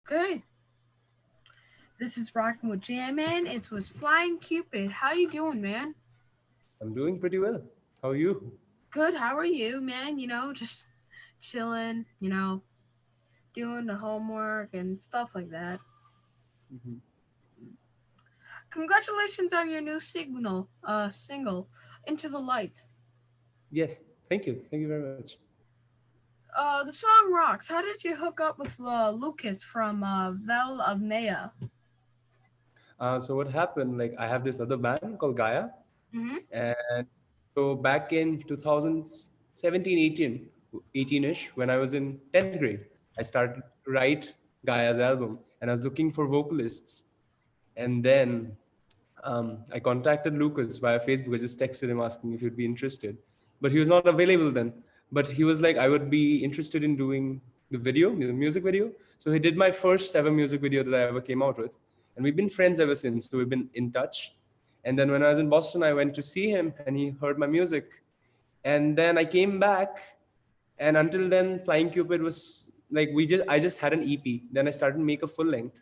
Good. This is Rocking with J-Man. It was Flying Cupid. How you doing, man? I'm doing pretty well. How are you? Good. How are you, man? Just chilling, doing the homework and stuff like that. Mhm. Congratulations on your new single, Into the Light. Yes, thank you. Thank you very much. The song rocks. How did you hook up with Lucas from Vel of Maya? So what happened? Like I have this other band called Gaia, Mm-hmm. and so back in 2017, 18-ish, when I was in 10th grade, I started to write Gaia's album, and I was looking for vocalists. And then I contacted Lucas via Facebook. I just texted him asking if he'd be interested, but he was not available then. But he was like, I would be interested in doing the music video. So he did my first ever music video that I ever came out with, and we've been friends ever since. So we've been in touch. And then when I was in Boston, I went to see him, and he heard my music. And then I came back, and until then, Flying Cupid was like I just had an EP. Then I started to make a full length,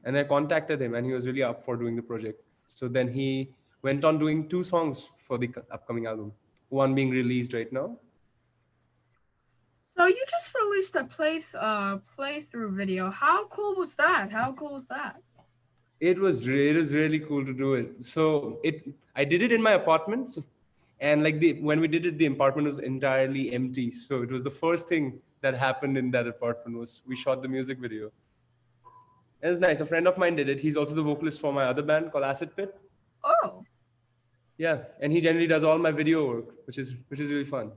and I contacted him, and he was really up for doing the project. So then he went on doing two songs for the upcoming album, one being released right now. So you just released a playthrough video. How cool was that? How cool was that? It was really cool to do it. So it I did it in my apartment, and like the when we did it, the apartment was entirely empty. So it was the first thing that happened in that apartment was we shot the music video. It was nice. A friend of mine did it. He's also the vocalist for my other band called Acid Pit. Oh, Yeah, and he generally does all my video work, which is really fun.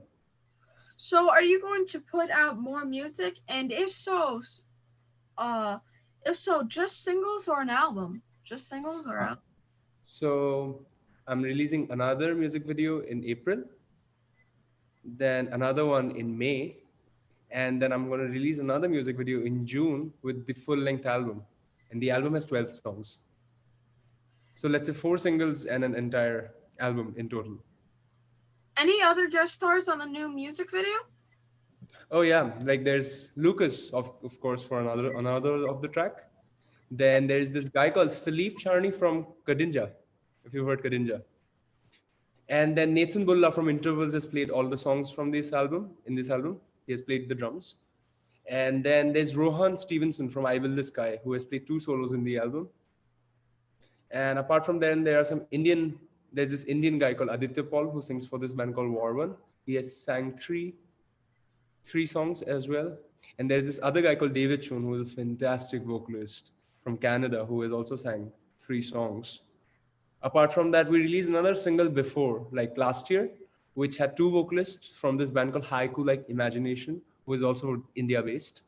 so are you going to put out more music? And uh, if so, just singles or an album? Just singles or album? So I'm releasing another music video in April, then another one in May, and then I'm going to release another music video in June with the full length album. And the album has 12 songs. So let's say four singles and an entire album in total. Any other guest stars on the new music video? Oh yeah, like there's Lucas of course for another of the track. Then there's this guy called Philippe Charney from Kadinja, if you've heard Kadinja. And then Nathan Bulla from Intervals has played all the songs from this album. In this album, he has played the drums. And then there's Rohan Stevenson from I Will the Sky, who has played two solos in the album. And apart from then, there's this Indian guy called Aditya Paul who sings for this band called War One. He has sang three songs as well. And there's this other guy called David Chun, who is a fantastic vocalist from Canada, who has also sang three songs. Apart from that, we released another single before, like last year, which had two vocalists from this band called Haiku Like Imagination, who is also India based.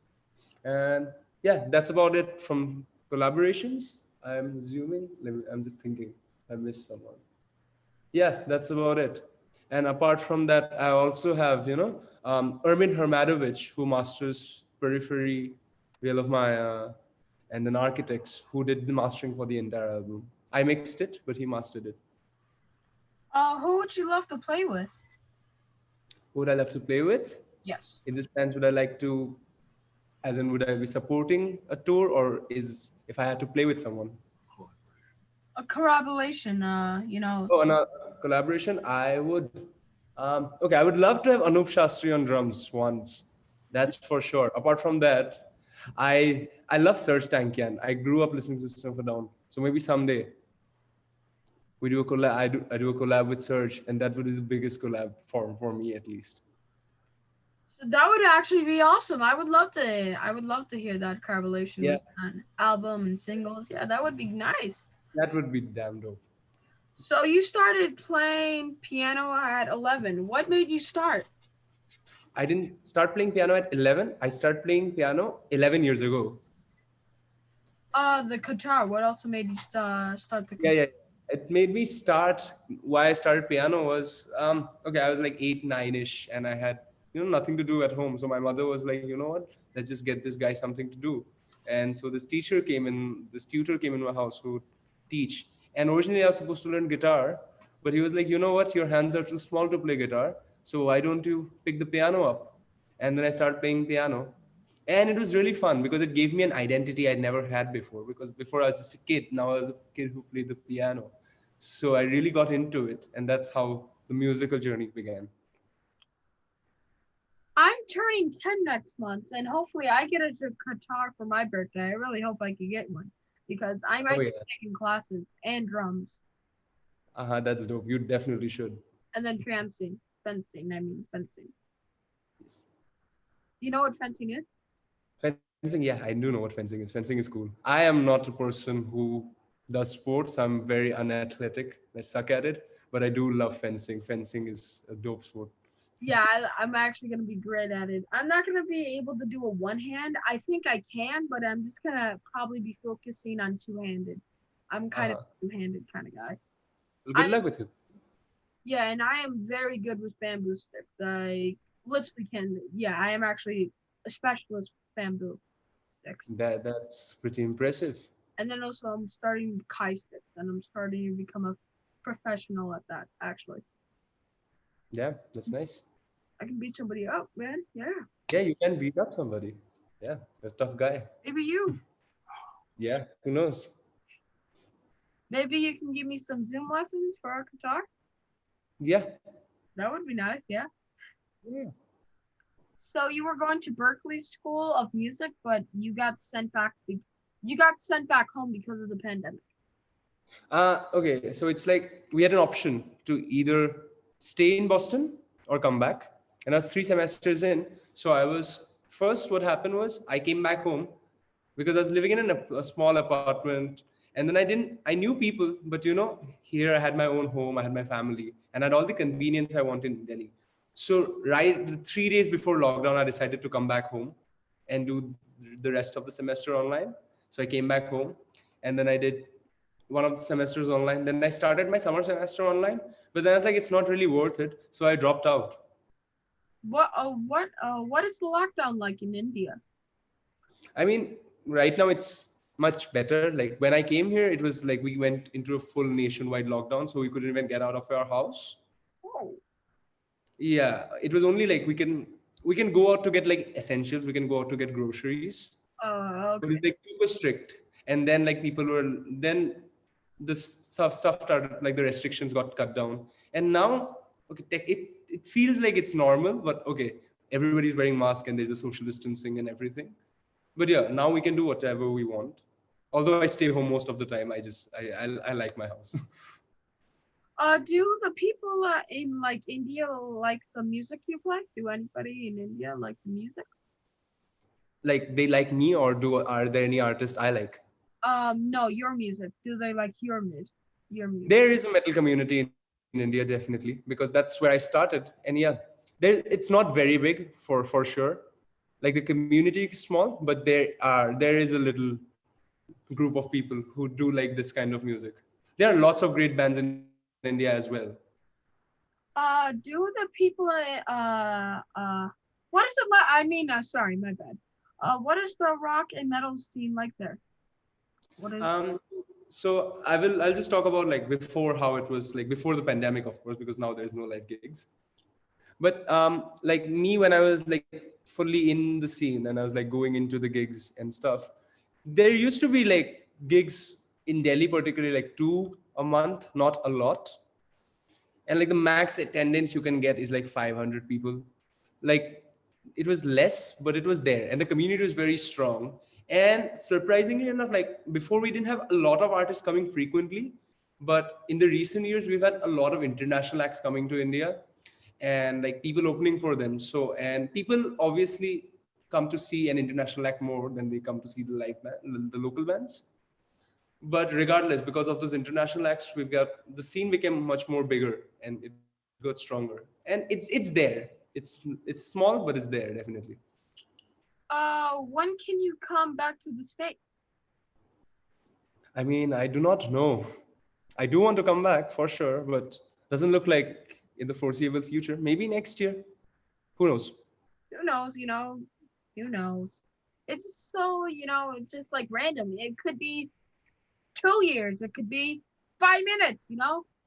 And yeah, that's about it from collaborations. I'm assuming, I'm just thinking, I missed someone. Yeah, that's about it. And apart from that, I also have, Ermin Hermadovich, who masters Periphery, Wheel of Maya, and then Architects, who did the mastering for the entire album. I mixed it, but he mastered it. Who would you love to play with? Who would I love to play with? Yes. In this sense, would I like to, as in, would I be supporting a tour, or is if I had to play with someone? A collaboration, Oh, and a collaboration, I would. Okay, I would love to have Anup Shastri on drums once. That's for sure. Apart from that, I love Serge Tankian. I grew up listening to System of a Down, so maybe someday we do a collab. I do a collab with Serge, and that would be the biggest collab for me at least. so that would actually be awesome. I would love to hear that collaboration Yeah, with an album and singles. Yeah, that would be nice. that would be damn dope. So you started playing piano at 11. What made you start? I didn't start playing piano at 11. I started playing piano 11 years ago. The guitar. What also made you start the Yeah, guitar? yeah. It made me start. Why I started piano was okay. I was like 8, 9-ish, and I had nothing to do at home. So my mother was like, you know what? Let's just get this guy something to do. And so this tutor came in my house who would teach. And originally I was supposed to learn guitar, but he was like, you know what? Your hands are too small to play guitar. So why don't you pick the piano up? And then I started playing piano. And it was really fun because it gave me an identity I'd never had before. Because before I was just a kid, now I was a kid who played the piano. So I really got into it, and that's how the musical journey began. I'm turning 10 next month, and hopefully I get a guitar for my birthday. I really hope I can get one because I Oh might be yeah, taking classes and drums that's dope. You definitely should. and then fencing. Fencing, I mean fencing. Yes. You know what fencing is? Fencing, yeah, I do know what fencing is. Fencing is cool. I am not a person who does sports. I'm very unathletic. I suck at it, but I do love fencing. Fencing is a dope sport. Yeah, I'm actually gonna be great at it. I'm not gonna be able to do a one hand. I think I can, but I'm just gonna probably be focusing on two handed. I'm kind of Uh-huh. a two handed kind of guy. Well, I good luck with you. Yeah, and I am very good with bamboo sticks. I literally can. Yeah, I am actually a specialist with bamboo sticks. That's pretty impressive. And then also I'm starting kai sticks, and I'm starting to become a professional at that. Actually, Yeah, that's nice. I can beat somebody up, man. Yeah, Yeah, you can beat up somebody. Yeah, you're a tough guy. maybe you. Yeah, who knows? Maybe you can give me some Zoom lessons for our guitar. Yeah. That would be nice. Yeah. Yeah. So you were going to Berkeley School of Music, but you got sent back. You got sent back home because of the pandemic. Okay, so it's like we had an option to either stay in Boston or come back. And I was 3 semesters in. So I was first, what happened was I came back home because I was living in a small apartment. And then I knew people, but here I had my own home, I had my family, and I had all the convenience I wanted in Delhi. So, right, 3 days before lockdown, I decided to come back home and do the rest of the semester online. So, I came back home and then I did one of the semesters online. Then I started my summer semester online, but then I was like, it's not really worth it. So, I dropped out. What is the lockdown like in India? I mean, right now it's much better. Like when I came here, it was like we went into a full nationwide lockdown, so we couldn't even get out of our house. Oh, Yeah, it was only like we can go out to get like essentials, we can go out to get groceries, but it's okay. like super strict. And then like people were then the stuff started like the restrictions got cut down, and now okay, it feels like it's normal, but okay, everybody's wearing masks and there's a social distancing and everything. But yeah, now we can do whatever we want. Although I stay home most of the time, I like my house. Do the people in like India like the music you play? Do anybody in India like the music? Like they like me, or do are there any artists I like? No, your music. Do they like your music? Your music. There is a metal community in India, definitely, because that's where I started. And yeah, it's not very big for sure. Like the community is small, but there is a little group of people who do like this kind of music. There are lots of great bands in India as well. Do the people what is the I mean sorry, my bad. What is the rock and metal scene like there? What is Um, so I'll just talk about like before how it was like before the pandemic, of course, because now there's no live gigs. But like me, when I was like fully in the scene and I was like going into the gigs and stuff, there used to be like gigs in Delhi, particularly like two a month, not a lot. And like the max attendance you can get is like 500 people. Like it was less, but it was there, and the community was very strong. And surprisingly enough, like before we didn't have a lot of artists coming frequently, but in the recent years we've had a lot of international acts coming to India, and like people opening for them. So and people obviously come to see an international act more than they come to see the the local bands. But regardless, because of those international acts, we've got the scene became much more bigger and it got stronger. And it's there. It's small, but it's there definitely. when can you come back to the States? I mean, I do not know. I do want to come back for sure, but doesn't look like in the foreseeable future. Maybe next year. Who knows? Who knows, who knows? It's just so, just like random. It could be 2 years, it could be 5 minutes, you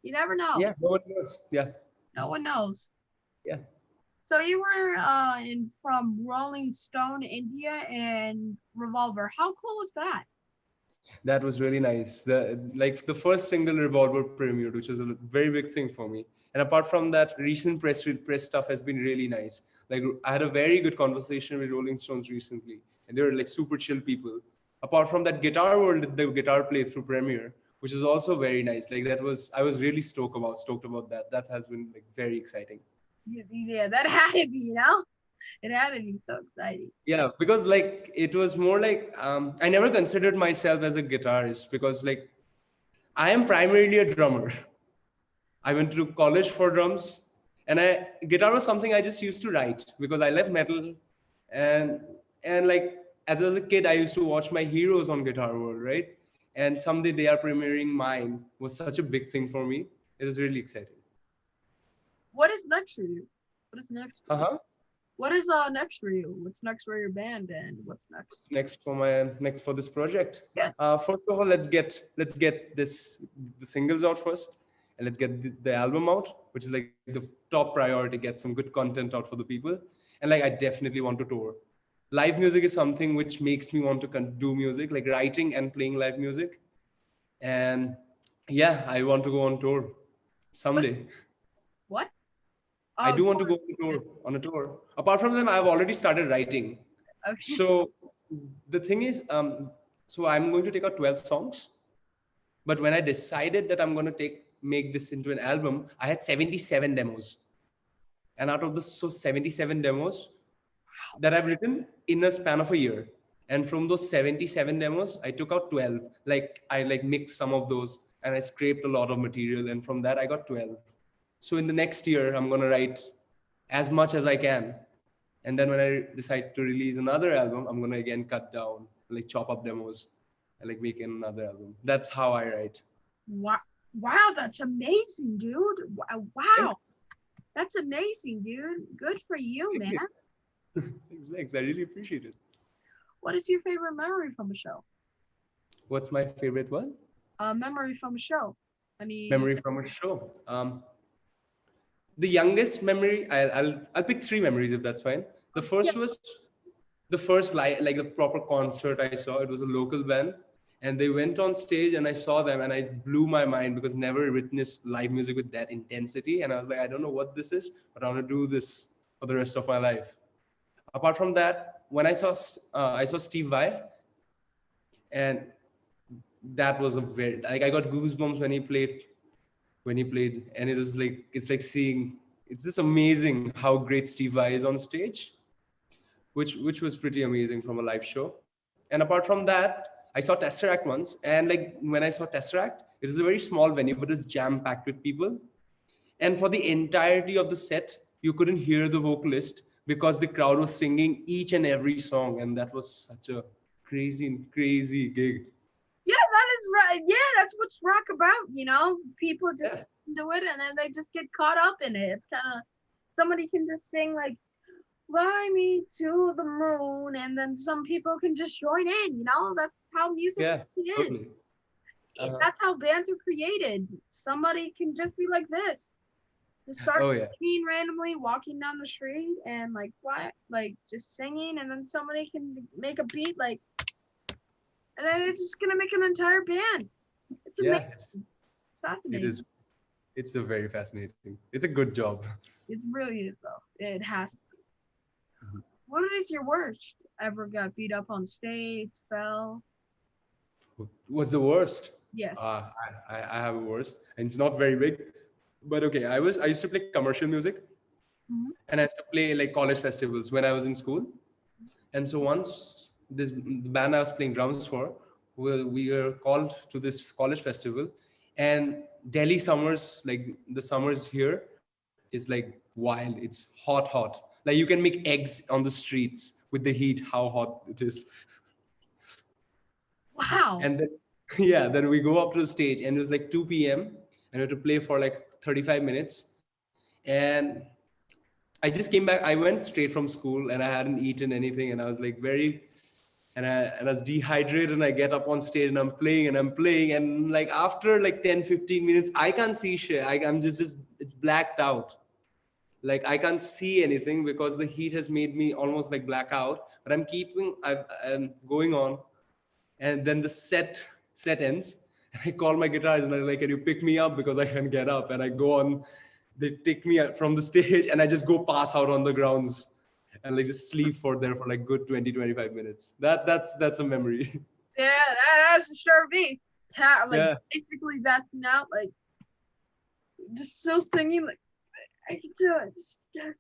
never know. Yeah, no one knows. Yeah, No one knows. yeah. So you were in from Rolling Stone, India, and Revolver. How cool was that? That was really nice. The first single Revolver premiered, which was a very big thing for me. And apart from that, recent press stuff has been really nice. Like I had a very good conversation with Rolling Stones recently, and they were like super chill people. Apart from that, Guitar World, the guitar playthrough premiere, which is also very nice. Like that was I was really stoked about that. That has been like very exciting. Yeah, that had to be, it had to be so exciting. Yeah, because like it was more like I never considered myself as a guitarist because like I am primarily a drummer. I went to college for drums, and guitar was something I just used to write because I love metal, and like as a kid I used to watch my heroes on Guitar World, right? And someday they are premiering mine was such a big thing for me. It was really exciting. What is next for you? What is next for Uh you? huh. What is next for you? What's next for your band and what's next? What's next for this project? Yes. First of all, let's get the singles out first, and let's get the album out, which is like the top priority. Get some good content out for the people, and like I definitely want to tour. Live music is something which makes me want to do music, like writing and playing live music, and yeah, I want to go on tour What? someday. What? I Oh, do want to go on a tour. Apart from them, I've already started writing. okay. So the thing is, so I'm going to take out 12 songs. But when I decided that I'm going to make this into an album, I had 77 demos. And out of the 77 demos that I've written in a span of a year. And from those 77 demos, I took out 12. Like I like mixed some of those and I scraped a lot of material. And from that, I got 12. So in the next year, I'm going to write as much as I can. And then when I decide to release another album, I'm going to again cut down, like chop up demos and like make another album. That's how I write. Wow. Wow, that's amazing, dude. Thank Wow. That's amazing, dude. Good for you, man. you. Thanks. I really appreciate it. What is your favorite memory from a show? What's my favorite one? Memory from a show. Any? Memory from a show. The youngest memory, I'll pick three memories if that's fine. The Yeah. first was the first like the proper concert I saw. It was a local band, and they went on stage, and I saw them, and I blew my mind because never witnessed live music with that intensity. And I was like, I don't know what this is, but I want to do this for the rest of my life. Apart from that, when I saw Steve Vai, and that was a very like I got goosebumps when he played, and it was like it's just amazing how great Steve Vai is on stage, which was pretty amazing from a live show. And apart from that, I saw Tesseract once, and like when I saw Tesseract, it was a very small venue, but it was jam packed with people. And for the entirety of the set, you couldn't hear the vocalist because the crowd was singing each and every song, and that was such a crazy gig. Yeah, that is right. Yeah, that's what's rock about, People just Yeah, do it and then they just get caught up in it. It's kind of somebody can just sing like "Fly Me to the Moon," and then some people can just join in. That's how music yeah, is. totally. That's how bands are created. Somebody can just be like this, just start Oh yeah, singing randomly, walking down the street, and like fly, like just singing, and then somebody can make a beat like, and then it's just gonna make an entire band. It's amazing. yeah. It's It fascinating. is. It's a very fascinating. It's a good job. It really is though. It has to. What is your worst? Ever got beat up on stage? Fell? Was the worst. Yes. I have a worst, and it's not very big, but okay. I used to play commercial music, Mhm. and I used to play like college festivals when I was in school. And so once the band I was playing drums for, we were called to this college festival, and Delhi summers, like the summers here, is like wild. It's hot. Like you can make eggs on the streets with the heat, how hot it is. Wow. And then yeah, then we go up to the stage, and it was like 2 p.m. and we had to play for like 35 minutes. And I just came back. I went straight from school and I hadn't eaten anything, and I was like and I was dehydrated, and I get up on stage and I'm playing, and like after like 10, 15 minutes, I can't see shit. I'm just it's blacked out. Like I can't see anything because the heat has made me almost like blackout. But I'm going on, and then the set ends. And I call my guitarist and I'm like, "Can you pick me up because I can't get up?" And I go on. They take me out from the stage, and I just go pass out on the grounds and like just sleep for there for like good 20-25 minutes. That's a memory. Yeah, that's sure be. Like Yeah. basically passing out, like just still singing, like I can do it.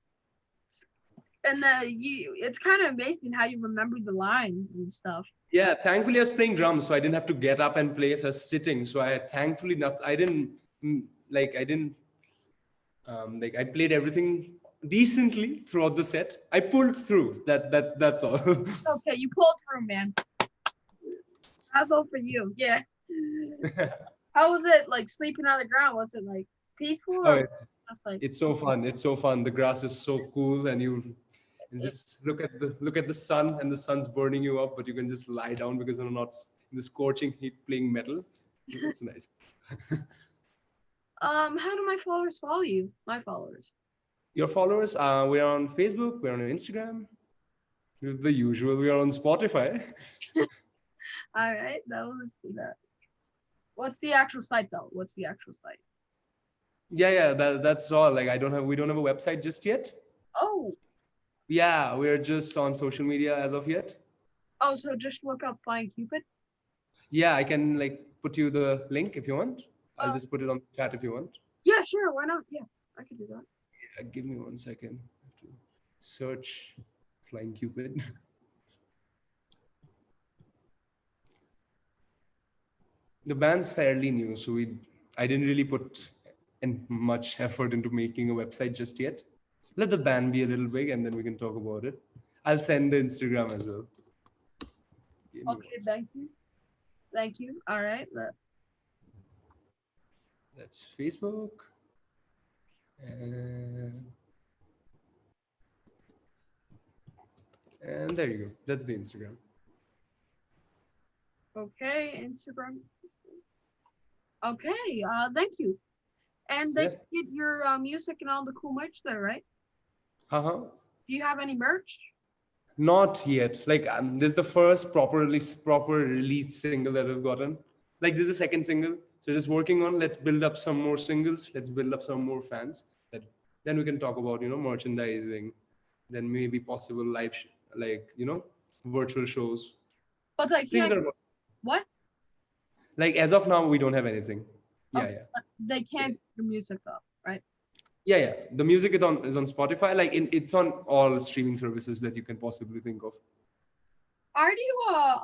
And it's kind of amazing how you remember the lines and stuff. Yeah, thankfully I was playing drums, so I didn't have to get up and play. So I was sitting. So I thankfully not. I didn't like. I didn't like. I played everything decently throughout the set. I pulled through. That's all. Okay, you pulled through, man. How's all for you? Yeah. How was it like sleeping on the ground? Was it like peaceful Oh, or just like it's so fun. It's so fun. The grass is so cool, and just look at the sun, and the sun's burning you up, but you can just lie down because you're not in the scorching heat playing metal. It's nice. how do my followers follow you? My followers. Your followers, we're on Facebook, we're on Instagram, the usual. We are on Spotify. All right, let's do that. What's the actual site though? What's the actual site? Yeah, that's all. Like we don't have a website just yet. Oh, Yeah, we're just on social media as of yet. oh, so just look up Flying Cupid. Yeah, I can like put you the link if you want. I'll Uh, just put it on the chat if you want. yeah, sure. Why not? Yeah, I could do that. Give me 1 second. I have to search Flying Cupid. The band's fairly new, so I didn't really put in much effort into making a website just yet. Let the band be a little big, and then we can talk about it. I'll send the Instagram as well. Give me Okay, 1 second. thank you. Thank you. All right. That's Facebook. And there you go. That's the Instagram. Okay, Instagram. Okay, thank you. And they Yeah. can get your music and all the cool merch there, right? Uh-huh. Do you have any merch? Not yet. Like this is the first proper release single that we've gotten. Like this is the second single. So just working on. Let's build up some more singles. Let's build up some more fans. Then we can talk about merchandising. Then maybe possible like virtual shows. But they Things can't. are What? like as of now we don't have anything. Yeah, Okay, yeah. but they can't get your music though, right? Yeah. The music is on Spotify. Like it's on all streaming services that you can possibly think of. Are you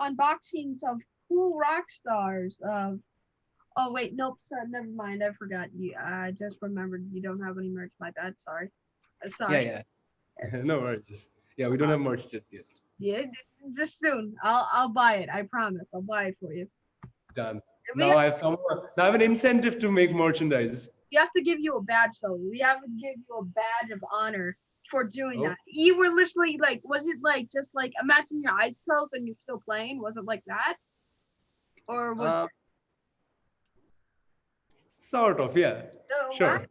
unboxings of cool rock stars? Oh wait, nope. Sorry, never mind. I forgot you. I just remembered you don't have any merch. My bad. Sorry. Sorry. Yeah. Yes. No worries. Yeah, we don't have merch just yet. Yeah, just soon. I'll buy it. I promise. I'll buy it for you. Done. We Now I have now I have an incentive to make merchandise. have to give you a badge though. We have to give you a badge of honor for doing Oh. that. You were literally like, was it like just like imagine your eyes closed and you're still playing? Was it like that? Or was Sort of, yeah. no, Sure.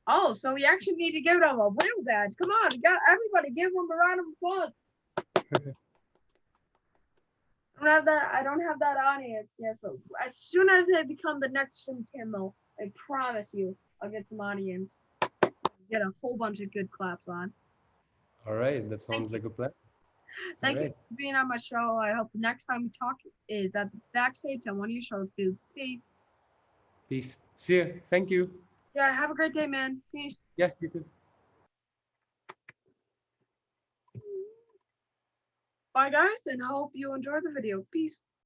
oh, so we actually need to give them a real badge. Come on, everybody give them a round of applause. I don't have that on yet. Yeah, so as soon as I become the next Jim Kimmel, I promise you, I'll get some audience, get a whole bunch of good claps on. All right, that sounds like a plan. Thank All you right. for being on my show. I hope the next time we talk is at the backstage on one of your shows, dude. Peace. Peace. See you. Thank you. Yeah, have a great day, man. Peace. Yeah, you too. Bye, guys, and I hope you enjoyed the video. Peace.